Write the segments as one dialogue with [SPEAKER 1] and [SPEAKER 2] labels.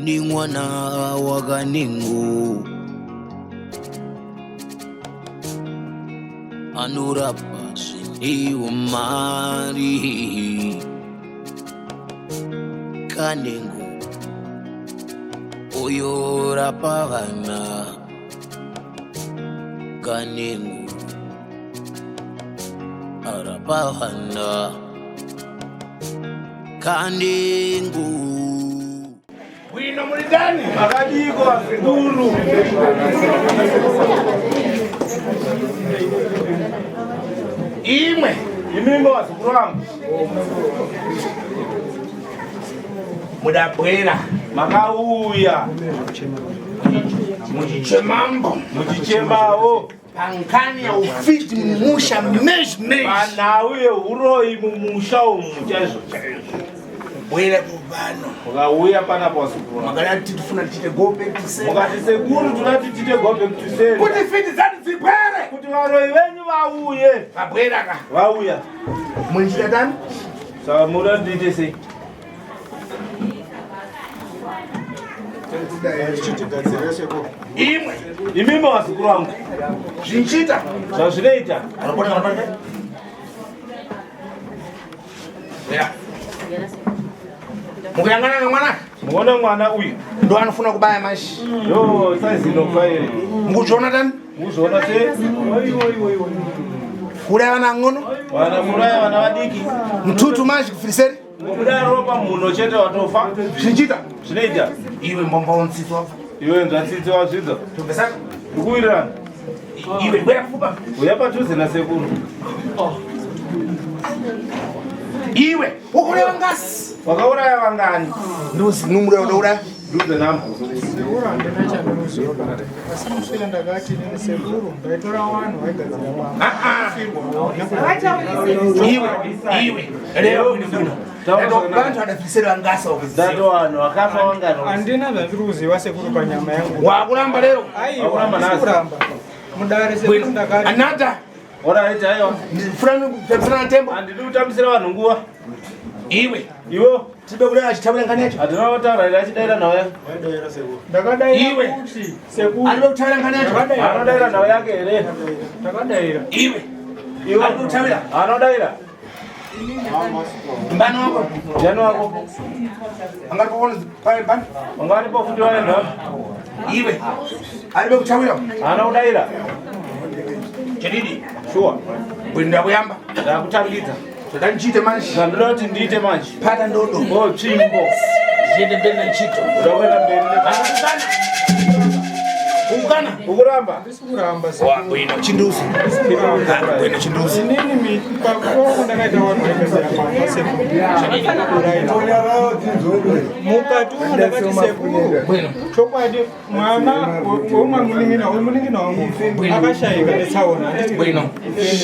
[SPEAKER 1] uni mwana wakaningu anorapa zvineiwo mari kanengu uyo rapa vana kanengu arapa vana kanengu
[SPEAKER 2] wino mulidani makadiko afiduru imwe imimbo wazukuru wangu mudabwera makauya muchichemambo muchichemawo pankani ya ufiti mumusha mezhmezh panauye uroi mumusha umuchaizvo chaizvo bwera kubano mukauya pana pasukuru makati tifuna tiite go back to sale mukati sekuru tunati tiite go back to sale kuti fiti zati dzipere kuti varoi venyu vauye pabwera ka vauya munchita tani saka muda tiite sei imwe imimi vasukuru vangu zvinchita zvazvinoita mukuyangana nemwana muone mwana uyu ndo anofuna kubaya mashi yo saizinofai mukuzviona tani mukuzviona sei kuraya vana ng'ono vana muraya vana vadiki mututu mashi kufiriseri mukuda ropa muno chete watofa zvinchita zvinoita iwe mbombawo ntsitsi wako iwe nzvatsitsi wazvidza tobvesaka ndikuwirirana iwe bwera kufupa uya padhuze nasekuru iwe ukureva ngasi wakauraya vangani nduzi numuraya udauraya nduze namba iwe leo vantu vadafirisera ngasa datoano wakafa wangano
[SPEAKER 3] andina zvandiruziva sekuru panyama yangu
[SPEAKER 2] wakuramba lero
[SPEAKER 3] wakuramba nasikuramba mudare sekuru ndakati
[SPEAKER 2] anata oraiti aiwa ndifuna ntembo handidi kutambisira vanhu nguva iwe iwo tide kudai achitabura ngani yacho handina kutaura achidaira nhau yake
[SPEAKER 3] ndakadaira sekuru
[SPEAKER 2] andide kutaura ngani yacho anodaira nhau yake here
[SPEAKER 3] ndakadaira
[SPEAKER 2] iwe andide kutaura anodaira mbani wako jani wako angaripoona bani angaripo futi waenda iwe andide kutaura anodaira chedidi sure bwinda kuyamba ndakutambidza zvoda ndichite manje zvandoda kuti ndiite manje pata ndodo tsvimbo zviende mberi nechito ndoda kuenda mberi ukana ukuramba bwino chinduzi bwino chinduzi
[SPEAKER 3] inini pakoko ndakaita vanhu vaipezera mukati umo ndakati sekuru chokwadi mwana weumwe munin'ina wangu akashayika netsaona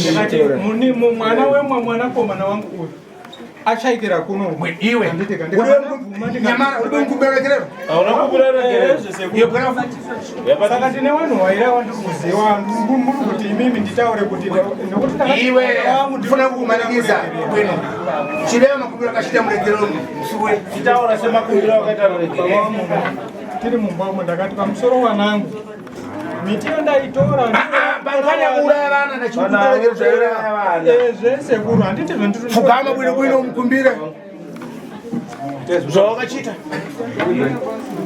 [SPEAKER 3] ndikati mwana wemwe mwanakomana wangu uyu achayikira kuno
[SPEAKER 2] iwe nyamara uri kumberekerero
[SPEAKER 3] saka tine vanhu waira vandikuziva muri kuti imimi nditaure kuti
[SPEAKER 2] iwe ndifuna kukumanikiza bwino chireva makumbiro akachita muregerero musuwe titaura semakumbiro akaita muregerero
[SPEAKER 3] tiri mumba umo ndakati pamusoro wanangu miti yandaitora
[SPEAKER 2] panganya kuuraya vana
[SPEAKER 3] zvesekuru handiti
[SPEAKER 2] fugama bwino bwino umukumbire zvawakachita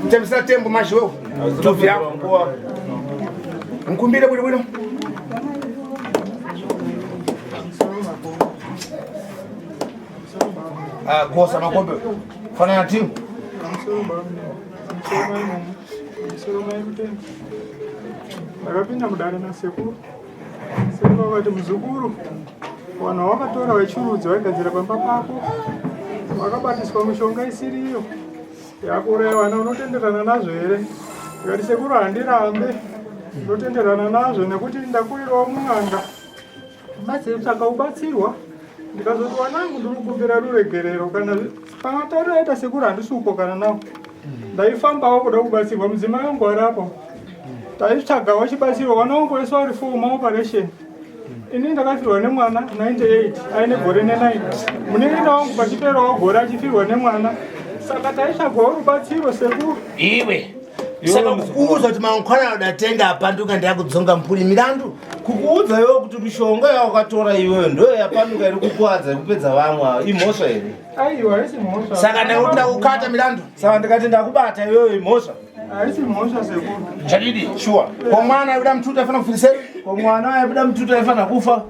[SPEAKER 2] tembisa tembo mazhiwewo tobvi yako mukumbire bwino bwino gosa makombe fanana timu
[SPEAKER 3] ndakapinda mudare nasekuru sekuru vakati muzukuru vanhu vakatora vechirudzi vaigadzira pamba pako vakabatiswa mishonga isiriyo yakuraya vana unotenderana nazvo here ikati sekuru handirambe unotenderana nazvo nekuti ndakurirawo mun'anga matsaka ubatsirwa ndikazoti wanangu ndiri kukumbira ruregerero kana pangatari aita sekuru handisuko kana nawo ndaifambawo kuda kubatsirwa mudzimai wangu arapo taitsvagawo chibatsirwa wana wangu wese wari for maoperation ini ndakafirwa nemwana 98 aine gore ne9 munin'ina wangu pachiperawo gore achifirwa nemwana Saka taisha goro batsiro sekuru.
[SPEAKER 1] Iwe.
[SPEAKER 2] Saka kukuuza kuti mankhwana udatenga apanduka ndakudzonga mpuli milandu. Kukuuza iwe kuti mishonga yawakatora iweyo ndo yapanduka iri kukwadza kupedza vamwe imhosva ere?
[SPEAKER 3] Aiwa isi mhosva.
[SPEAKER 2] Saka ndakuda kukata milandu. Saka ndikati ndakubata iweyo imhosva.
[SPEAKER 3] Aisi mhosva sekuru.
[SPEAKER 2] Chadidi sure. Kwa mwana ayuda mtuta afana kufirisera? Kwa mwana ayuda mtuta afana kufa?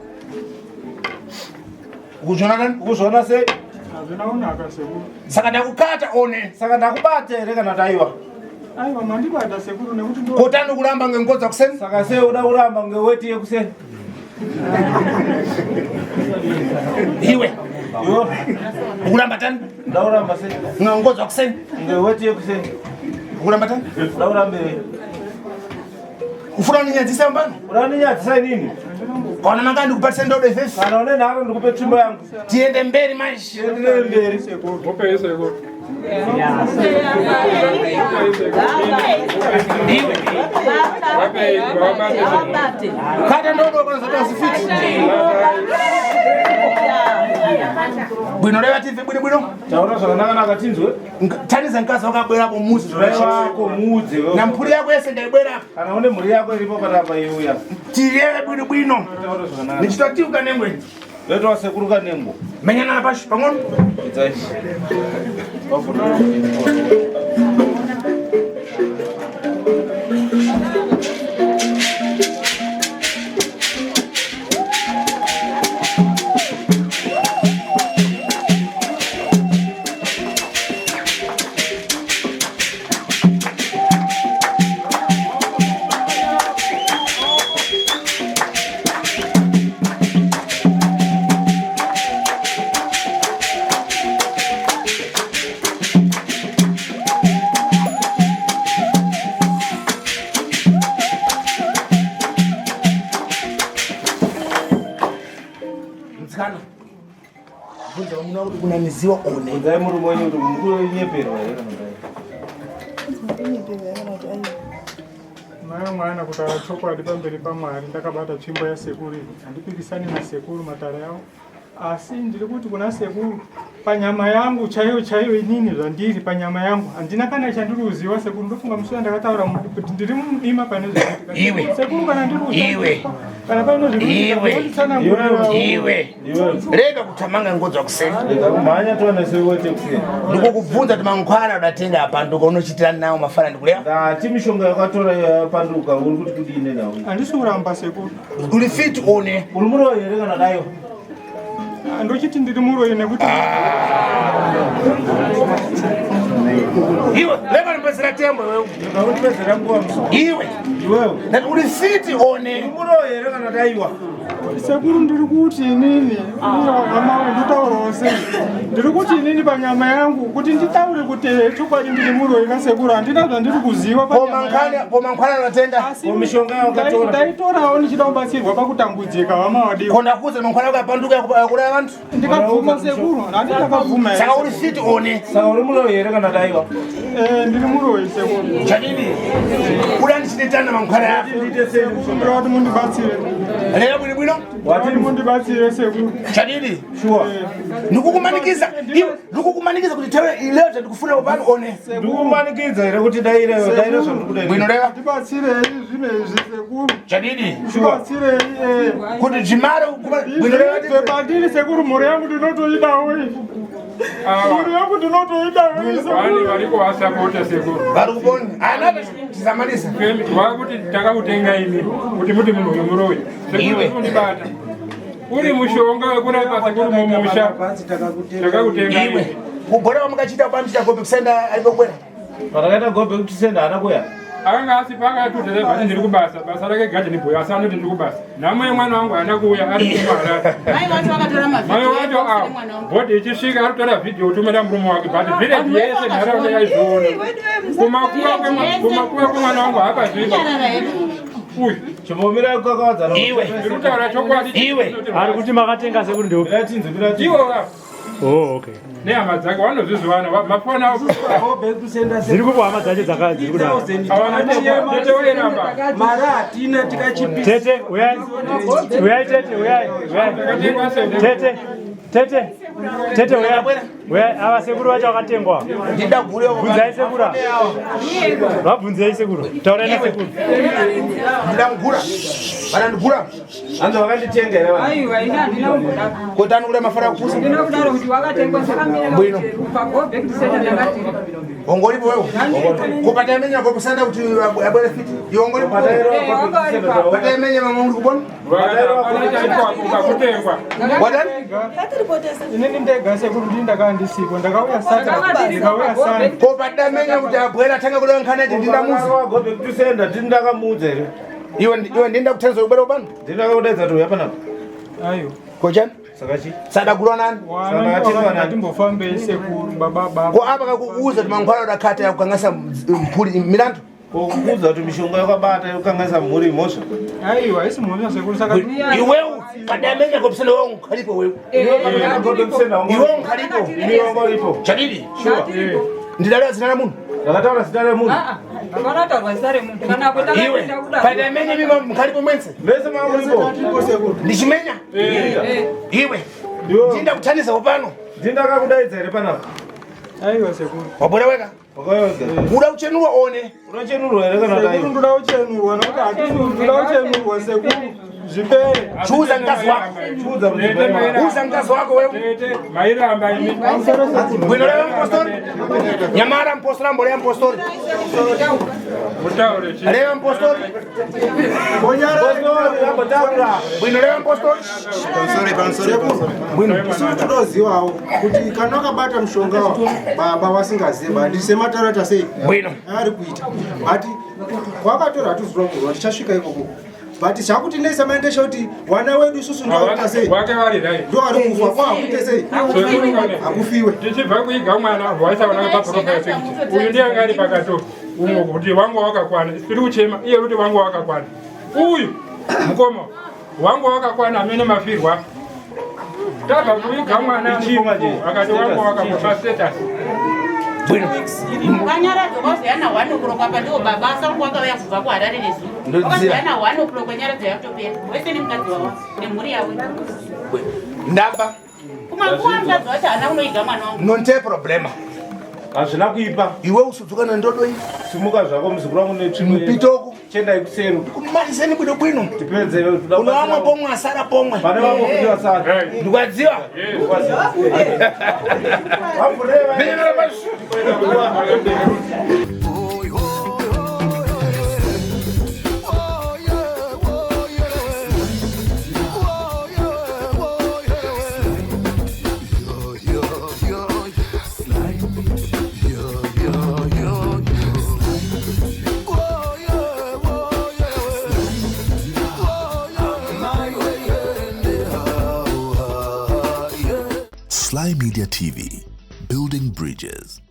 [SPEAKER 2] Ukuzvona sei?
[SPEAKER 3] Azvinaunaka sekuru.
[SPEAKER 2] Saka ndakukata one. Saka ndakubata ere kana taiwa?
[SPEAKER 3] Aiwa mandibata sekuru nekuti ndo.
[SPEAKER 2] Kotani kuramba ngengodza kuseni? Saka sei uda kuramba ngeweti yekuseni? Iwe. Yo. Ukuramba tani? Ndauramba sei. Ngengodza kuseni? Ngeweti yekuseni. Ukuramba tani? Ndaurambe. Ufuna ninyadzisa mbano? Ufuna ninyadzisa nini? Kana manga ndikupatsa ndodo ifefi? Kana une nako ndikupe tsumbo yangu. Tiende mberi manje. Tiende mberi sekuru.
[SPEAKER 3] Hope sekuru.
[SPEAKER 2] Kata ndodo kwa sababu sifiti. Bwino lewa TV bwino. Taona zvakanaka nakatinzwe. Taniza nkasa wakabwera ko muzi zvaisha ko muzi. Na mpuri yako yese ndaibwera. Kana une muri yako iripo patapa iuya. Tirere bwino. Taona zvakanaka. Nichitatiuka nengwe. Leto wasekuruka nengo. Menyana pashi pang'ono. Idzai. Wafuna. Kuna miziwa one. Ndai muri mwenye kuti mukuru nyeperwa ere kana
[SPEAKER 3] Maya mwana kutara chokwadi pamberi paMwari ndakabata tsvimbo yasekuru. Handipikisani nasekuru matare yawo. Asi ndiri kuti kuna sekuru panyama yangu chaiyo inini zvandiri panyama yangu handina kana chandiri kuziva sekuru. Ndofunga musoro ndakataura kuti ndiri muima pane zvokutika.
[SPEAKER 1] Iwe.
[SPEAKER 3] Sekuru kana ndiri kuziva.
[SPEAKER 1] Iwe.
[SPEAKER 3] Kana paino zviri
[SPEAKER 1] Iwe. Rega kutamanga ngodzwa kuseni.
[SPEAKER 2] Rega kumhanya tone sewete kuseni.
[SPEAKER 1] Ndikukubvunza kuti mankhwana udatenga apanduka unochitirana nawo mafana ndikulewa?
[SPEAKER 2] Ndati mishonga yakatora yapanduka uri kuti kudine nawo.
[SPEAKER 3] handisi kuramba sekuru.
[SPEAKER 2] Uri fit one. Uri muroyi ere kana dayo?
[SPEAKER 3] Ndochiti ndiri muroyi nekuti
[SPEAKER 1] Iwe, leva nipezera tembo wewe.
[SPEAKER 2] Ndakupezera nguva muso.
[SPEAKER 1] Iwe.
[SPEAKER 2] Iwewe.
[SPEAKER 1] Ndati uri fit one.
[SPEAKER 2] Uri muroyi ere kana daiwa?
[SPEAKER 3] sekuru ndiri kuti inini amawe nditaurawo sei. Ndiri kuti inini panyama yangu kuti nditaure kuti chokwadi ndiri muroyi kasekuru handina zvandiri kuziva
[SPEAKER 1] Pomankhwana udatenga.
[SPEAKER 2] Mishonga yakatora.
[SPEAKER 3] Ndaitorawo ndichida kubatsirwa pakutambudzika vamawadiwa.
[SPEAKER 1] Kona kuze mankhwana ukapanduka yakuraya vantu.
[SPEAKER 3] Ndikabvuma sekuru handiti ndakabvuma.
[SPEAKER 1] Saka uri fit one.
[SPEAKER 2] Saka uri muroyi ere kana daiwa?
[SPEAKER 3] Ndiri muroyi sekuru.
[SPEAKER 1] Chadini. Uda ndichititana mankhwana yako.
[SPEAKER 3] Ndiri kuti mundibatsire.
[SPEAKER 1] Rega bwino.
[SPEAKER 3] Wati mundibatsire sekuru.
[SPEAKER 1] Chadini.
[SPEAKER 2] Sure.
[SPEAKER 1] Ndikukumanikiza. Iwe ndikukumanikiza kuti tewe ileo ndikufuna ubani one.
[SPEAKER 2] Ndikukumanikiza ere kuti daire zvandikuda.
[SPEAKER 1] Bwino rega.
[SPEAKER 3] Ndibatsire zvimwe sekuru.
[SPEAKER 1] Chadini.
[SPEAKER 3] Ndibatsire
[SPEAKER 1] Kuti jimaro bwino rega.
[SPEAKER 3] Bandiri sekuru mhuri yangu ndinotoidawo. Mhuri yangu ndinotoidawo.
[SPEAKER 4] Vani variko vasapota sekuru.
[SPEAKER 1] Varikuboni. Anata tizamanisa.
[SPEAKER 4] Vakuti takakutenga imi kuti muti munhu muroyi.
[SPEAKER 1] Iwe.
[SPEAKER 4] Sekuru uri mushonga wekurapa sekuru mumusha. Takakutenga
[SPEAKER 1] Iwe. Kubora wamukachita kwamchita gobe kusenda alipobwera.
[SPEAKER 2] Parakaita gobe kuti senda anakuya.
[SPEAKER 4] Akanga asipanga tutele basi ndiri kubasa. Basa rake garden boy asana ndiri kubasa. Namwe mwana wangu anakuya ari kumara.
[SPEAKER 5] Mai watu wakatora mavideo.
[SPEAKER 4] Mai watu a. Bodi ichisvika ari kutora video tumira murume wake but village yese nharaunda yaizvona. Kumakuwa kwemwana wangu akazvipa. Uy,
[SPEAKER 2] chimomira kwakawadzana.
[SPEAKER 1] Iwe.
[SPEAKER 4] ndiri kutaura chokwadi.
[SPEAKER 1] Iwe.
[SPEAKER 6] Ari kuti makatenga sekuru ndio.
[SPEAKER 2] Miratinze.
[SPEAKER 4] Iwo
[SPEAKER 5] Oh, okay.
[SPEAKER 4] Nehama dzake wanozvizwana mafona
[SPEAKER 5] Ziri kupo hama dzacho dzakadziri kudaro.
[SPEAKER 4] Tete wairamba.
[SPEAKER 6] Mara hatina tikachipisa.
[SPEAKER 5] Tete, uyai tete, uyai. Tete, uyai. Ava sekuru vacho vakatengwa. Bvunzai sekuru. Vabvunzai sekuru. Taurai nasekuru.
[SPEAKER 1] Ndamugura. Vanandigura.
[SPEAKER 2] Anzo vakanditenga here vanhu.
[SPEAKER 7] Aiwa, ina handina kumboda.
[SPEAKER 1] Kuti anogura mafara kupusa.
[SPEAKER 7] Ndinokudaro kuti wakatengwa zvakamira kuti ukago back to center ndakati.
[SPEAKER 1] Ongoripo wewe. Kupata menya kwa kusanda kuti abwere fiti. Iongoripo. Kupata menya mama uri kubona. Wadani?
[SPEAKER 3] Inini ndega sekuru ndakandisipo ndakauya sata.
[SPEAKER 1] Kupata menya kuti abwere atanga kulewa nkhanaje ndindamuzi.
[SPEAKER 2] Wagobe kutusenda tindakamuudza here.
[SPEAKER 1] Iwe ndinda kuthenza ubere ubano.
[SPEAKER 2] Ndinakaudedza tu yapana.
[SPEAKER 3] Ayo.
[SPEAKER 1] Kochani?
[SPEAKER 2] Sakachi.
[SPEAKER 1] Sada gulwa nani?
[SPEAKER 3] Wana timbofambe sekuru baba.
[SPEAKER 1] Ko apa kakuuza kuti mangwana dakata yakukangasa mpuli milandu.
[SPEAKER 2] Kukuudza kuti mishonga yakabata yakukangasa mhuri imhosva.
[SPEAKER 3] Aiwa, isi mhosva sekuru saka.
[SPEAKER 1] Iwewe kadamenya kopsana wewe unkhalipo wewe. Iwe unkhalipo.
[SPEAKER 2] Iliongoripo.
[SPEAKER 1] Chadidi.
[SPEAKER 2] Sure.
[SPEAKER 1] Ndidalewa zina la munhu.
[SPEAKER 2] Ndakataura zita remunhu.
[SPEAKER 7] Akanatarwa zita remuntu kana kwenda
[SPEAKER 1] Iwe kadamenya mima mkhalipo mwense.
[SPEAKER 2] Vese mamuripo.
[SPEAKER 1] Ndichimenya. Iwe. Ndinda kuthandiza upano.
[SPEAKER 2] Ndindakakudaidza here panapa.
[SPEAKER 3] Aiwa sekuru.
[SPEAKER 1] Wabwera weka.
[SPEAKER 2] Wakayoga.
[SPEAKER 1] Uda uchenurwa one.
[SPEAKER 2] Unochenurwa here kana
[SPEAKER 3] Sekuru ndoda uchenurwa nokuti hatinoda uchenurwa sekuru. Zvipere.
[SPEAKER 1] Chuza ngazi wako.
[SPEAKER 2] Chuza muzvibhedhlera.
[SPEAKER 1] Uza ngazi wako wewe.
[SPEAKER 4] Mairamba imi.
[SPEAKER 1] Bwino lewe mpostori. Nyamara mpostori mbole mpostori.
[SPEAKER 4] Mutaure chi.
[SPEAKER 1] Lewe mpostori.
[SPEAKER 3] Bonyara.
[SPEAKER 1] Bwino lewe mpostori.
[SPEAKER 6] Bwino tinozivawo kuti kana wakabata mushonga baba wasingaziva ndisemataurata sei
[SPEAKER 1] Bwino.
[SPEAKER 6] ari kuita but wakatora hatuzirokurwa tichasvika ikoko but chakuti nesemaendesha kuti wana wedu isusu ndoaita sei
[SPEAKER 4] Wake vari dai.
[SPEAKER 6] ndo ari kufa kwakuite sei akufiwe
[SPEAKER 4] Tichibva kuiga mwana waisavana paprofesa kuti uyu ndiye angari pakato umwe kuti wangu wakakwana tiri kuchema iye kuti wangu wakakwana uyu mukoma wangu wakakwana amene mafirwa tabva kuiga mwana akati wangu wakakwana status
[SPEAKER 1] Bwino.
[SPEAKER 8] Kanyaradzwa kwazi yana 1 o'clock apa ndiwo baba asangu wakauya kubva kuHarare nezuva. Wakazi yana 1 o'clock nyaradzwa yakutopera. Wese nemukadzi wawo nemhuri yawo.
[SPEAKER 1] Ndamba.
[SPEAKER 8] Kumanguva mukadzi wacho haana kunoiga mwana wangu.
[SPEAKER 1] Nonte problema.
[SPEAKER 2] Hazvina kuipa.
[SPEAKER 1] Iwe usudzuka nandodo iyi.
[SPEAKER 2] Simuka zvako muzukuru wangu netsvimbo.
[SPEAKER 1] Mpitoko.
[SPEAKER 2] Chendai kuseru.
[SPEAKER 1] Kumalizeni bwino bwino.
[SPEAKER 2] Tipedze.
[SPEAKER 1] Unoamwa pomwe asara pomwe.
[SPEAKER 2] Pane vangu kuti vasara.
[SPEAKER 1] Ndikwadziwa.
[SPEAKER 2] Vamvureva.
[SPEAKER 1] Benyera pashi.
[SPEAKER 9] Sly Media TV, building bridges.